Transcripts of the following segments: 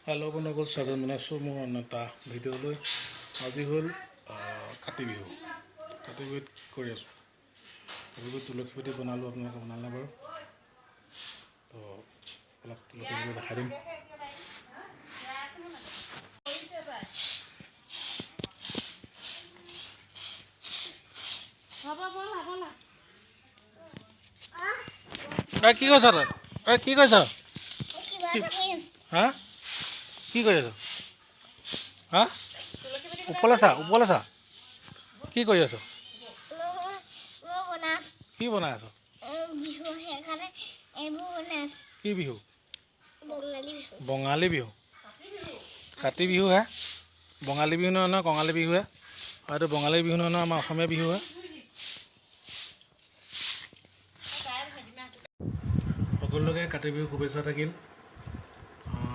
Hello' বন্ধুসকল, স্বাগতম জনাইছোঁ মোৰ অন্য এটা ভিডিঅ'লৈ। আজি হ'ল কাতি বিহু। কাতি বিহুত কি কৰি আছোঁ, কাতি বিহুত তুলসী ভেটি বনালোঁ। আপোনালোকে বনালে বাৰু? তো অলপ তুলসী ভেটি দেখাই দিম। কি কৈছ তই? কি কৈছ? হা, কি কৰি আছ? হা, ওপৰলৈ চা। কি কৰি আছ? কি বনাই আছ? কি বিহু? বঙালী বিহু। কাতি বিহু হে, বঙালী বিহু নহয় নহয়, কঙালী বিহুহে। আৰু এইটো বঙালী বিহু নহয় নহয়, আমাৰ অসমীয়া বিহুহে। সকলোকে কাতি বিহু শুভেচ্ছা থাকিল,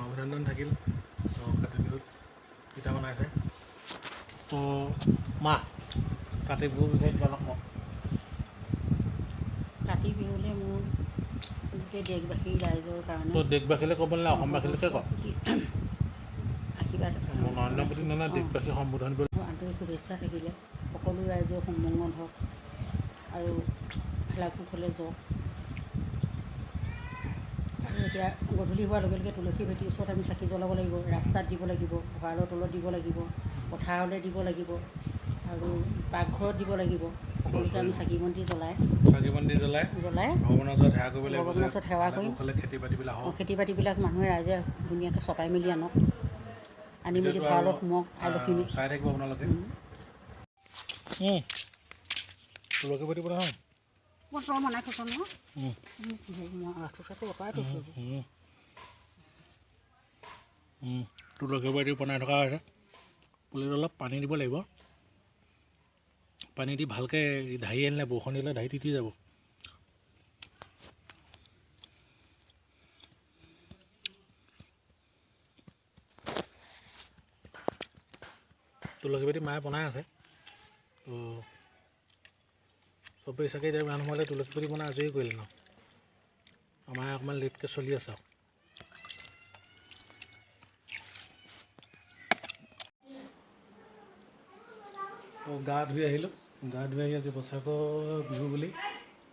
অভিনন্দন থাকিল। তো কাতি বিহুত পিঠা বনাইছে। তো মা, কাতি বিহুৰ বিষয়ে কিবা অলপ কওক। কাতি বিহুলৈ মোৰ গোটেই দেশবাসী ৰাইজৰ কাৰণে তো দেশবাসীলৈ ক'ব নালাগে, অসমবাসীলৈকে কওক। আশীৰ্বাদ নৰেন্দ্ৰ মোদী নহয়, দেশবাসী সম্বোধন কৰি আন্তৰিক শুভেচ্ছা থাকিলে সকলো ৰাইজৰ সুমংগল হওক আৰু খেলাকুশলে যাওক। আৰু এতিয়া গধূলি হোৱাৰ লগে লগে তুলসী ভেটিৰ ওচৰত আমি চাকি জ্বলাব লাগিব, ৰাস্তাত দিব লাগিব, ভঁৰালৰ তলত দিব লাগিব, পথাৰলৈ দিব লাগিব আৰু পাকঘৰত দিব লাগিব। সকলোতে আমি চাকি বন্তি জ্বলাই ভগৱানৰ ওচৰত সেৱা কৰিম। খেতি বাতিবিলাক মানুহে ৰাইজে ধুনীয়াকৈ চপাই মেলি আনি মেলি ভঁৰালত সোমক আই লখিমী চাই থাকিব আপোনালোকে। তুলসী ভেটি বনাওঁ মই তই বনাই থৈছ নহয়, মই ৰাখোঁ অঁতৰাই থৈছোঁ। তুলসী ভেটি বনাই থকা হৈছে। পুলিত অলপ পানী দিব লাগিব। পানী দি ভালকৈ ঢাৰি আনিলে, বৰষুণ দিলে ঢাৰি তিতি যাব। তুলসী ভেটি মায়ে বনাই আছে। তো চবেই চাগে এতিয়া মানুহ হ'লে তুলসী ভেটি বনাই আজৰি কৰিলে ন। আমাৰ অকণমান লেটকৈ চলি আছে। গা ধুই আহিলোঁ। গা ধুই আহি আজি বছৰেকৰ বিহু বুলি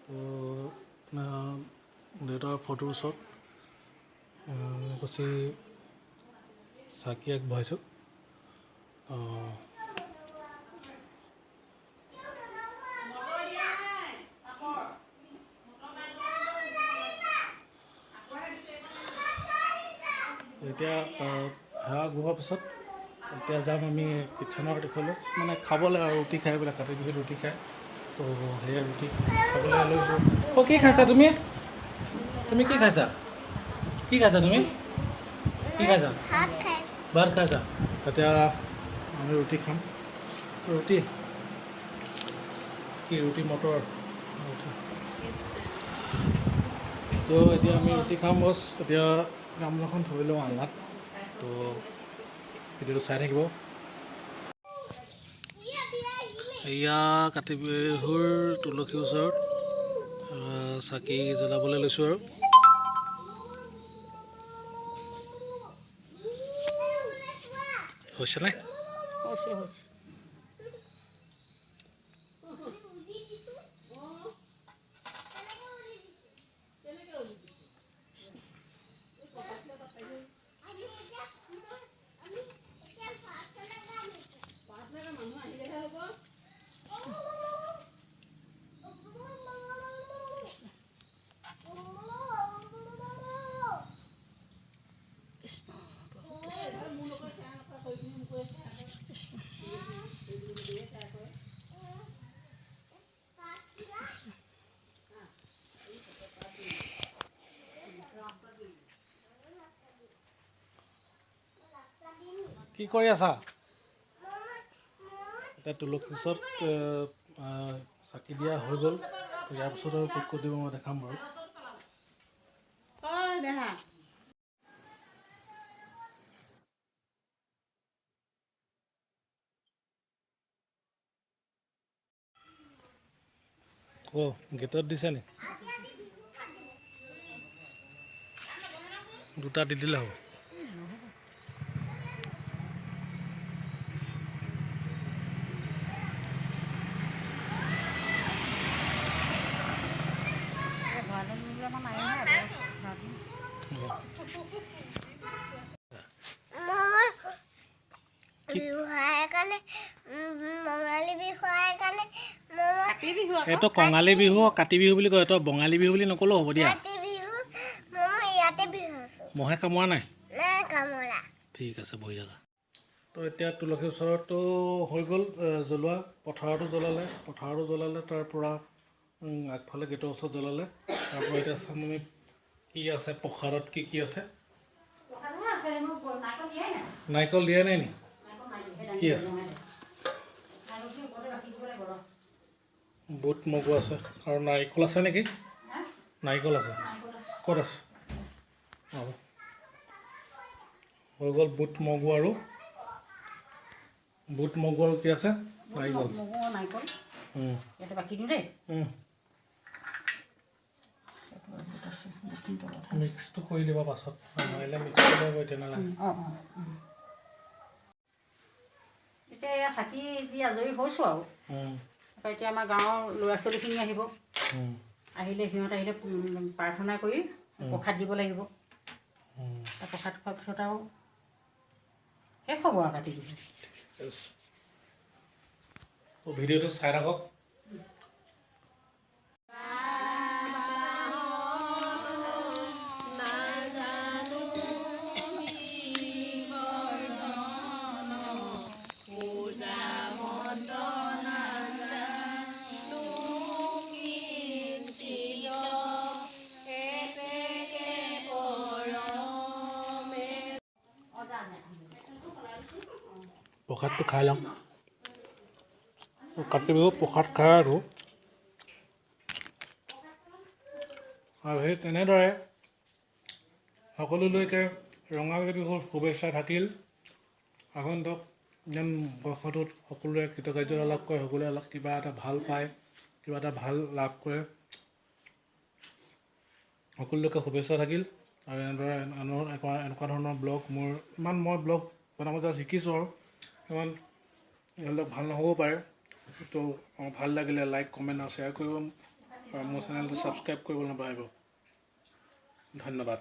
তো দেউতাৰ ফটোৰ ওচৰত গুচি চাকি আগবঢ়াইছোঁ। এতিয়া সেৱা আগবঢ়োৱাৰ পিছত এতিয়া যাম আমি কিটচেনৰ দিশলৈ, মানে খাবলৈ আৰু ৰুটি খাই পেলাই। কাতি বিহুত ৰুটি খায়, তো সেয়া ৰুটি খাবলৈ লৈছোঁ। কি খাইছা তুমি? তুমি কি খাইছা? কি খাইছা তুমি? কি খাইছা? ভাত খাইছা? এতিয়া আমি ৰুটি খাম। ৰুটি কি? ৰুটি মটৰ। তো এতিয়া আমি ৰুটি খাম বছ। এতিয়া গামলাখন থৈ লওঁ আলনাত। তো ভিডিঅ'টো চাই থাকিব। এয়া কাতি বিহুৰ তুলসীৰ ওচৰত চাকি জ্বলাবলৈ লৈছোঁ আৰু হৈছেনে? কি কৰি আছা? এতিয়া তুলসীৰ ওচৰত চাকি দিয়া হৈ গ'ল। ইয়াৰ পিছত আৰু ক'ত দিব মই দেখাম বাৰু। গেটত দিছে নি? দুটা দি দিলে হ'ব। এইটো কঙালী বিহু কাতি বিহু বুলি কয়, এইটো বঙালী বিহু বুলি নক'লেও হ'ব দিয়া। মহে কামোৰা নাই? ঠিক আছে, বহি থাকা। তো এতিয়া তুলসীৰ ওচৰতো হৈ গ'ল জ্বলোৱা, পথাৰতো জ্বলালে, তাৰ পৰা আগফালে গেটৰ ওচৰত জ্বলালে। তাৰপৰা এতিয়া চাম আমি কি আছে প্ৰসাদত, কি আছে। নাৰিকল দিয়া নাই নি? কি আছে? বুট মগু আছে আৰু নাৰিকল আছে নেকি? নাৰিকল আছে। ক'ত আছে? অঁ, হৈ গ'ল বুট মগু আৰু কি আছে? নাৰিকল। মিক্সটো কৰি দিবা পাছত, নহ'লে মিক্স কৰিব তেনেহ'লে। এতিয়া এয়া চাকি দি আজৰি হৈছোঁ আৰু এতিয়া আমাৰ গাঁৱৰ ল'ৰা ছোৱালীখিনি আহিব। সিহঁত আহিলে প্ৰাৰ্থনা কৰি প্ৰসাদ দিব লাগিব। প্ৰসাদ খোৱাৰ পিছত আৰু শেষ হ'ব আৰু কাতি বিহু। ভিডিঅ'টো চাই থাকক। প্ৰসাদটো খাই লওঁ। কাতি বিহু প্ৰসাদ খাই আৰু সেই তেনেদৰে সকলোলৈকে ৰঙালী বিহুৰ শুভেচ্ছা থাকিল। আগন্তুক যেন বৰ্ষটোত সকলোৱে কৃতকাৰ্যতা লাভ কৰে, সকলোৱে কিবা এটা ভাল পায়, কিবা এটা ভাল লাভ কৰে। সকলোলৈকে শুভেচ্ছা থাকিল। আৰু এনেদৰে এনেকুৱা ধৰণৰ ব্লগ মই ব্লগ বনাব যে শিকিছোঁ আৰু ইমান এইবিলাক ভাল নহ'ব পাৰে। তো ভাল লাগিলে লাইক, কমেণ্ট আৰু শ্বেয়াৰ কৰিব, আৰু মোৰ চেনেলটো ছাবস্ক্ৰাইব কৰিব নাপাহৰিব। ধন্যবাদ।